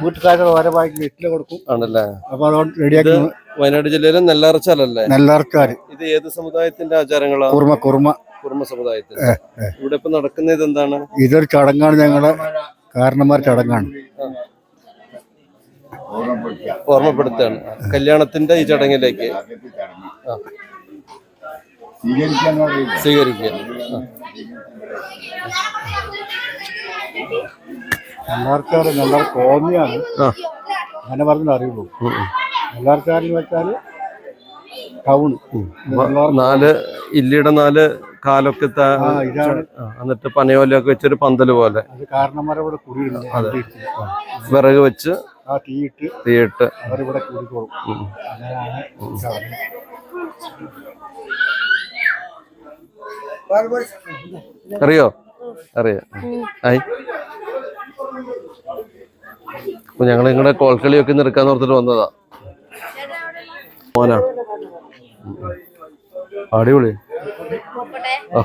വീട്ടുകാരുടെ ഓരോ ബാക്കി വീട്ടില് കൊടുക്കും ആണല്ലേ. അപ്പൊ അതുകൊണ്ട് റെഡിയാക്കി. വയനാട് ജില്ലയിലെ നെല്ലാർച്ചാലല്ലേ? നെല്ലാർച്ചാല്. ഇത് ഏത് സമുദായത്തിന്റെ ആചാരങ്ങളാണ്? കുറുമ സമുദായത്തിന്റെ. ഇവിടെ ഇപ്പൊ നടക്കുന്നത് എന്താണ്? ഇതൊരു ചടങ്ങാണ്, ഞങ്ങളുടെ കാരണന്മാർ ചടങ്ങാണ്, ഓർമ്മപ്പെടുത്തുകയാണ്. കല്യാണത്തിന്റെ ഈ ചടങ്ങിലേക്ക് സ്വീകരിക്കുക. നെല്ലാർച്ചാല് നെല്ലാർ കോന്നിയാണ്, അങ്ങനെ പറഞ്ഞാൽ അറിയുള്ളൂ. നെല്ലാർച്ചാലെന്ന് വെച്ചാല് ടൗണ്. 4 ഇല്ലിയുടെ 4 കാലൊക്കെ എന്നിട്ട് പനയോലൊക്കെ വെച്ചൊരു പന്തല് പോലെ. കാരണന്മാരവിടെ വിറക് വെച്ച് തീയിട്ട് അവരിവിടെ കൂടിക്കോളും. അറിയോ? അറിയാം. അപ്പൊ ഞങ്ങൾ നിങ്ങളുടെ കോൽക്കളിയൊക്കെ നിൽക്കാന്ന് ഓർത്തിട്ട് വന്നതാ. മോനാ അടിപൊളി. ആ